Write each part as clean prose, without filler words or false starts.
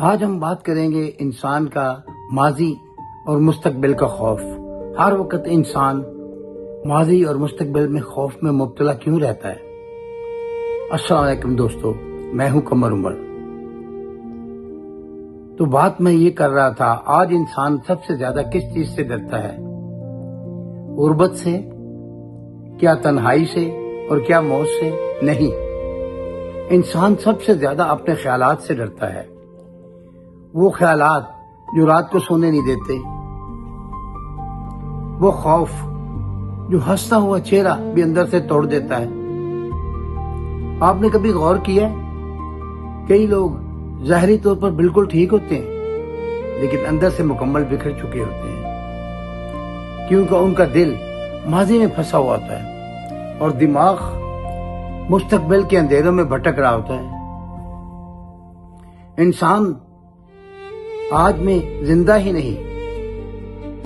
آج ہم بات کریں گے انسان کا ماضی اور مستقبل کا خوف۔ ہر وقت انسان ماضی اور مستقبل میں خوف میں مبتلا کیوں رہتا ہے؟ السلام علیکم دوستو، میں ہوں قمر عمر۔ تو بات میں یہ کر رہا تھا، آج انسان سب سے زیادہ کس چیز سے ڈرتا ہے؟ غربت سے؟ کیا تنہائی سے؟ اور کیا موت سے؟ نہیں، انسان سب سے زیادہ اپنے خیالات سے ڈرتا ہے۔ وہ خیالات جو رات کو سونے نہیں دیتے، وہ خوف جو ہنستا ہوا چہرہ بھی اندر سے توڑ دیتا ہے۔ آپ نے کبھی غور کیا ہے؟ کئی لوگ ظاہری طور پر بالکل ٹھیک ہوتے ہیں لیکن اندر سے مکمل بکھر چکے ہوتے ہیں، کیونکہ ان کا دل ماضی میں پھنسا ہوا ہوتا ہے اور دماغ مستقبل کے اندھیروں میں بھٹک رہا ہوتا ہے۔ انسان آج میں زندہ ہی نہیں،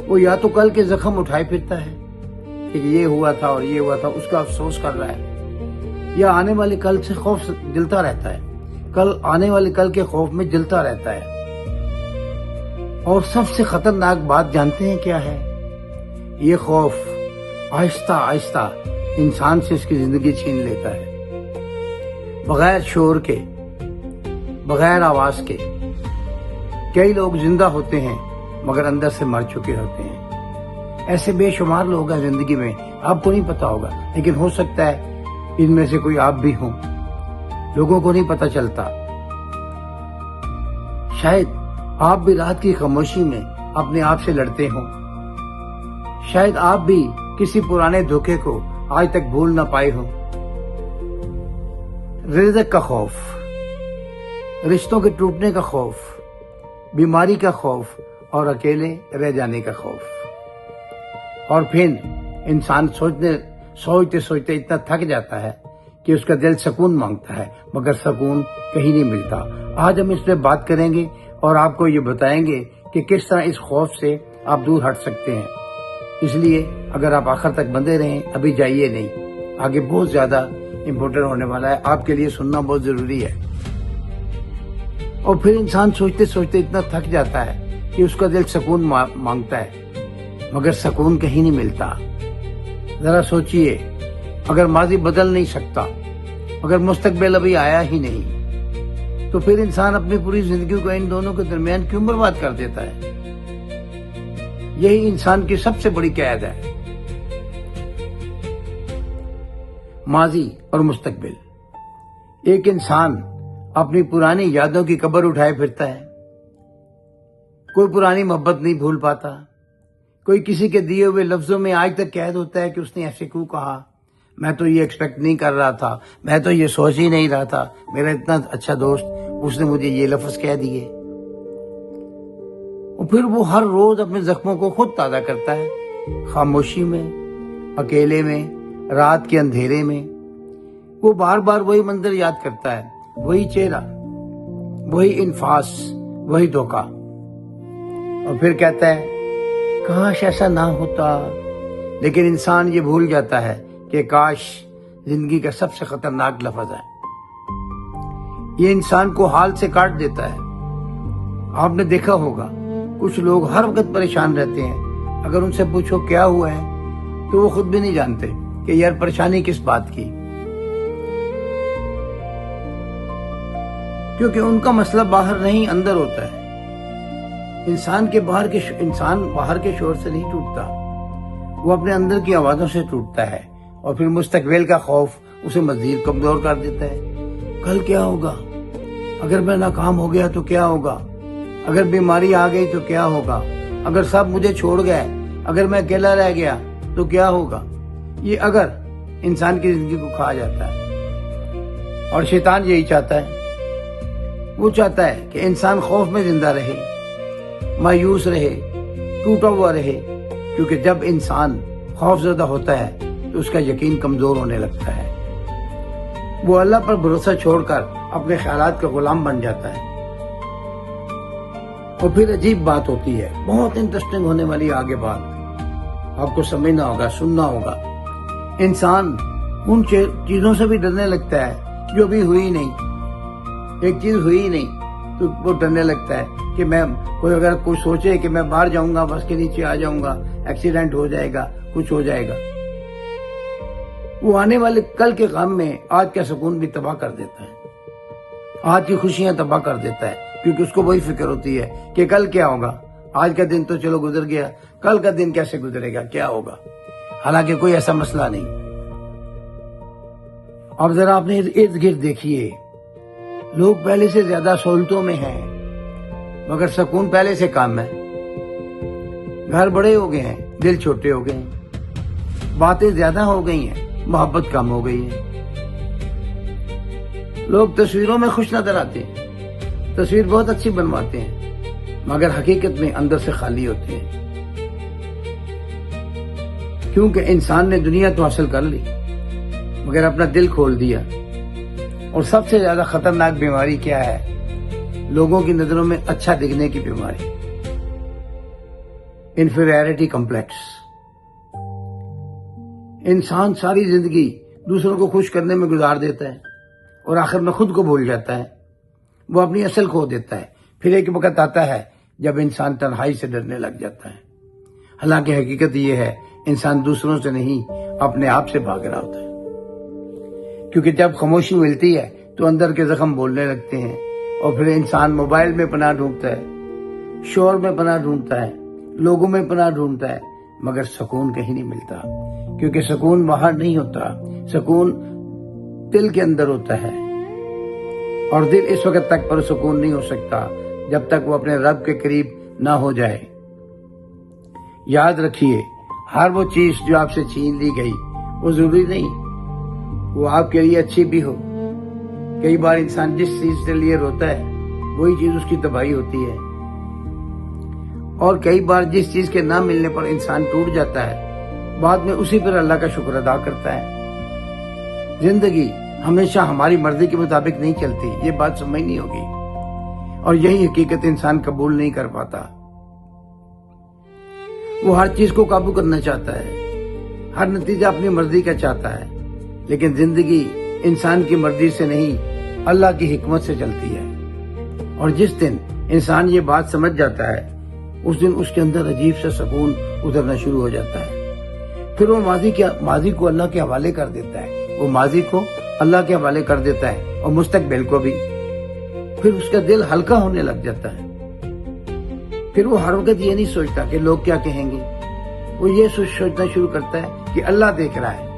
وہ یا تو کل کے زخم اٹھائے پھرتا ہے کہ یہ ہوا تھا اور یہ ہوا تھا، اس کا افسوس کر رہا ہے، یا آنے والے کل سے خوف جلتا رہتا ہے، آنے والے کل کے خوف میں جلتا رہتا ہے۔ اور سب سے خطرناک بات جانتے ہیں کیا ہے؟ یہ خوف آہستہ آہستہ انسان سے اس کی زندگی چھین لیتا ہے، بغیر شور کے، بغیر آواز کے۔ کئی لوگ زندہ ہوتے ہیں مگر اندر سے مر چکے ہوتے ہیں۔ ایسے بے شمار لوگ ہیں زندگی میں، آپ کو نہیں پتا ہوگا، لیکن ہو سکتا ہے ان میں سے کوئی آپ بھی ہوں، لوگوں کو نہیں پتا چلتا۔ شاید آپ بھی رات کی خاموشی میں اپنے آپ سے لڑتے ہوں، شاید آپ بھی کسی پرانے دھوکے کو آج تک بھول نہ پائے ہوں۔ رزق کا خوف، رشتوں کے ٹوٹنے کا خوف، بیماری کا خوف اور اکیلے رہ جانے کا خوف۔ اور پھر انسان سوچتے سوچتے اتنا تھک جاتا ہے کہ اس کا دل سکون مانگتا ہے، مگر سکون کہیں نہیں ملتا۔ آج ہم اس پہ بات کریں گے اور آپ کو یہ بتائیں گے کہ کس طرح اس خوف سے آپ دور ہٹ سکتے ہیں۔ اس لیے اگر آپ آخر تک بندے رہیں، ابھی جائیے نہیں، آگے بہت زیادہ امپورٹنٹ ہونے والا ہے، آپ کے لیے سننا بہت ضروری ہے۔ اور پھر انسان سوچتے سوچتے اتنا تھک جاتا ہے کہ اس کا دل سکون مانگتا ہے، مگر سکون کہیں نہیں ملتا۔ ذرا سوچئے، اگر ماضی بدل نہیں سکتا، اگر مستقبل ابھی آیا ہی نہیں، تو پھر انسان اپنی پوری زندگی کو ان دونوں کے درمیان کیوں برباد کر دیتا ہے؟ یہی انسان کی سب سے بڑی قید ہے، ماضی اور مستقبل۔ ایک انسان اپنی پرانی یادوں کی قبر اٹھائے پھرتا ہے، کوئی پرانی محبت نہیں بھول پاتا، کوئی کسی کے دیے ہوئے لفظوں میں آج تک قید ہوتا ہے کہ اس نے ایسے کیوں کہا، میں تو یہ ایکسپیکٹ نہیں کر رہا تھا، میں تو یہ سوچ ہی نہیں رہا تھا، میرا اتنا اچھا دوست، اس نے مجھے یہ لفظ کہہ دیے۔ اور پھر وہ ہر روز اپنے زخموں کو خود تازہ کرتا ہے، خاموشی میں، اکیلے میں، رات کے اندھیرے میں۔ وہ بار بار وہی منظر یاد کرتا ہے، وہی چہرہ، وہی انفاس، وہی دھوکہ، اور پھر کہتا ہے کاش ایسا نہ ہوتا۔ لیکن انسان یہ بھول جاتا ہے کہ کاش زندگی کا سب سے خطرناک لفظ ہے، یہ انسان کو حال سے کاٹ دیتا ہے۔ آپ نے دیکھا ہوگا کچھ لوگ ہر وقت پریشان رہتے ہیں، اگر ان سے پوچھو کیا ہوا ہے تو وہ خود بھی نہیں جانتے کہ یار پریشانی کس بات کی، کیونکہ ان کا مسئلہ باہر نہیں اندر ہوتا ہے۔ انسان باہر کے شور سے نہیں ٹوٹتا، وہ اپنے اندر کی آوازوں سے ٹوٹتا ہے، اور پھر مستقبل کا خوف اسے مزید کمزور کر دیتا ہے۔ کل کیا ہوگا؟ اگر میں ناکام ہو گیا تو کیا ہوگا؟ اگر بیماری آ گئی تو کیا ہوگا؟ اگر سب مجھے چھوڑ گئے، اگر میں اکیلا رہ گیا تو کیا ہوگا؟ یہ اگر انسان کی زندگی کو کھا جاتا ہے۔ اور شیطان یہی چاہتا ہے، وہ چاہتا ہے کہ انسان خوف میں زندہ رہے، مایوس رہے، ٹوٹا ہوا رہے، کیونکہ جب انسان خوف زدہ ہوتا ہے تو اس کا یقین کمزور ہونے لگتا ہے، وہ اللہ پر بھروسہ چھوڑ کر اپنے خیالات کا غلام بن جاتا ہے۔ اور پھر عجیب بات ہوتی ہے، بہت انٹرسٹنگ ہونے والی آگے بات، آپ کو سمجھنا ہوگا، سننا ہوگا۔ انسان ان چیزوں سے بھی ڈرنے لگتا ہے جو ابھی ہوئی نہیں۔ ایک چیز ہوئی نہیں تو وہ ڈرنے لگتا ہے کہ میں کوئی اگر کوئی سوچے کہ میں باہر جاؤں گا بس کے نیچے آ جاؤں گا، ایکسیڈنٹ ہو جائے گا، کچھ ہو جائے گا، وہ آنے والے کل کے غم میں آج کا سکون بھی تباہ کر دیتا ہے، آج کی خوشیاں تباہ کر دیتا ہے، کیونکہ اس کو وہی فکر ہوتی ہے کہ کل کیا ہوگا، آج کا دن تو چلو گزر گیا، کل کا دن کیسے گزرے گا، کیا ہوگا، حالانکہ کوئی ایسا مسئلہ نہیں۔ اب ذرا اپنے ارد گرد دیکھیے، لوگ پہلے سے زیادہ سہولتوں میں ہیں مگر سکون پہلے سے کم ہے، گھر بڑے ہو گئے ہیں، دل چھوٹے ہو گئے ہیں، باتیں زیادہ ہو گئی ہیں، محبت کم ہو گئی ہے، لوگ تصویروں میں خوش نظر آتے ہیں، تصویر بہت اچھی بنواتے ہیں مگر حقیقت میں اندر سے خالی ہوتے ہیں، کیونکہ انسان نے دنیا تو حاصل کر لی مگر اپنا دل کھول دیا۔ اور سب سے زیادہ خطرناک بیماری کیا ہے؟ لوگوں کی نظروں میں اچھا دکھنے کی بیماری، انفیریٹی کمپلیکس۔ انسان ساری زندگی دوسروں کو خوش کرنے میں گزار دیتا ہے اور آخر میں خود کو بھول جاتا ہے، وہ اپنی اصل کھو دیتا ہے۔ پھر ایک وقت آتا ہے جب انسان تنہائی سے ڈرنے لگ جاتا ہے، حالانکہ حقیقت یہ ہے انسان دوسروں سے نہیں اپنے آپ سے بھاگ رہا ہوتا ہے، کیونکہ جب خاموشی ملتی ہے تو اندر کے زخم بولنے لگتے ہیں اور پھر انسان موبائل میں پناہ ڈھونڈتا ہے، شور میں پناہ ڈھونڈتا ہے، لوگوں میں پناہ ڈھونڈتا ہے، مگر سکون کہیں نہیں ملتا، کیونکہ سکون باہر نہیں ہوتا، سکون دل کے اندر ہوتا ہے، اور دل اس وقت تک پر سکون نہیں ہو سکتا جب تک وہ اپنے رب کے قریب نہ ہو جائے۔ یاد رکھیے، ہر وہ چیز جو آپ سے چھین لی گئی وہ ضروری نہیں وہ آپ کے لیے اچھی بھی ہو۔ کئی بار انسان جس چیز کے لیے روتا ہے وہی چیز اس کی تباہی ہوتی ہے، اور کئی بار جس چیز کے نہ ملنے پر انسان ٹوٹ جاتا ہے بعد میں اسی پر اللہ کا شکر ادا کرتا ہے۔ زندگی ہمیشہ ہماری مرضی کے مطابق نہیں چلتی، یہ بات سمجھنی ہوگی، اور یہی حقیقت انسان قبول نہیں کر پاتا۔ وہ ہر چیز کو قابو کرنا چاہتا ہے، ہر نتیجہ اپنی مرضی کا چاہتا ہے، لیکن زندگی انسان کی مرضی سے نہیں اللہ کی حکمت سے چلتی ہے، اور جس دن انسان یہ بات سمجھ جاتا ہے اس دن اس کے اندر عجیب سا سکون اترنا شروع ہو جاتا ہے۔ پھر وہ ماضی کو اللہ کے حوالے کر دیتا ہے، وہ ماضی کو اللہ کے حوالے کر دیتا ہے اور مستقبل کو بھی۔ پھر اس کا دل ہلکا ہونے لگ جاتا ہے، پھر وہ ہر وقت یہ نہیں سوچتا کہ لوگ کیا کہیں گے، وہ یہ سوچنا شروع کرتا ہے کہ اللہ دیکھ رہا ہے،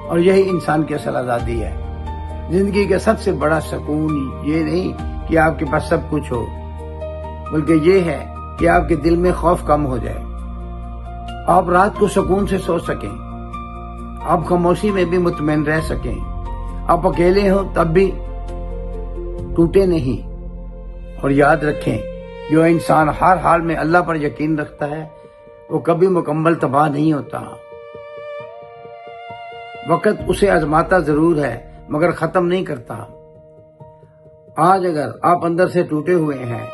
اور یہی انسان کی اصل آزادی ہے۔ زندگی کا سب سے بڑا سکون یہ نہیں کہ آپ کے پاس سب کچھ ہو، بلکہ یہ ہے کہ آپ کے دل میں خوف کم ہو جائے، آپ رات کو سکون سے سو سکیں، آپ خاموشی میں بھی مطمئن رہ سکیں، آپ اکیلے ہوں تب بھی ٹوٹے نہیں۔ اور یاد رکھیں، جو انسان ہر حال میں اللہ پر یقین رکھتا ہے وہ کبھی مکمل تباہ نہیں ہوتا۔ وقت اسے آزماتا ضرور ہے مگر ختم نہیں کرتا۔ آج اگر آپ اندر سے ٹوٹے ہوئے ہیں،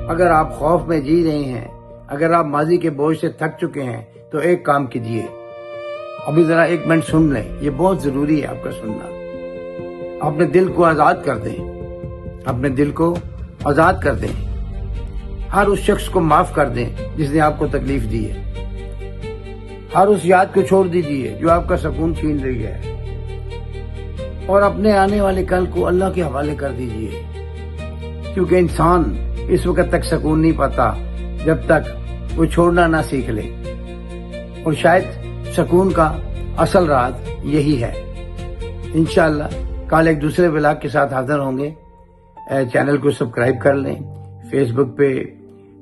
اگر آپ خوف میں جی رہے ہیں، اگر آپ ماضی کے بوجھ سے تھک چکے ہیں تو ایک کام کیجئے، ابھی ذرا 1 منٹ سن لیں، یہ بہت ضروری ہے آپ کا سننا۔ اپنے دل کو آزاد کر دیں، اپنے دل کو آزاد کر دیں، ہر اس شخص کو معاف کر دیں جس نے آپ کو تکلیف دی ہے، ہر اس یاد کو چھوڑ دیجئے جو آپ کا سکون چھین رہی ہے، اور اپنے آنے والے کل کو اللہ کے حوالے کر دیجئے، کیونکہ انسان اس وقت تک سکون نہیں پاتا جب تک وہ چھوڑنا نہ سیکھ لے، اور شاید سکون کا اصل راز یہی ہے۔ انشاءاللہ کل ایک دوسرے ولاگ کے ساتھ حاضر ہوں گے۔ چینل کو سبسکرائب کر لیں، فیس بک پہ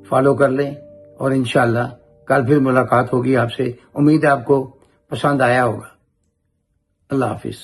فالو کر لیں، اور انشاءاللہ کل پھر ملاقات ہوگی آپ سے۔ امید ہے آپ کو پسند آیا ہوگا۔ اللہ حافظ۔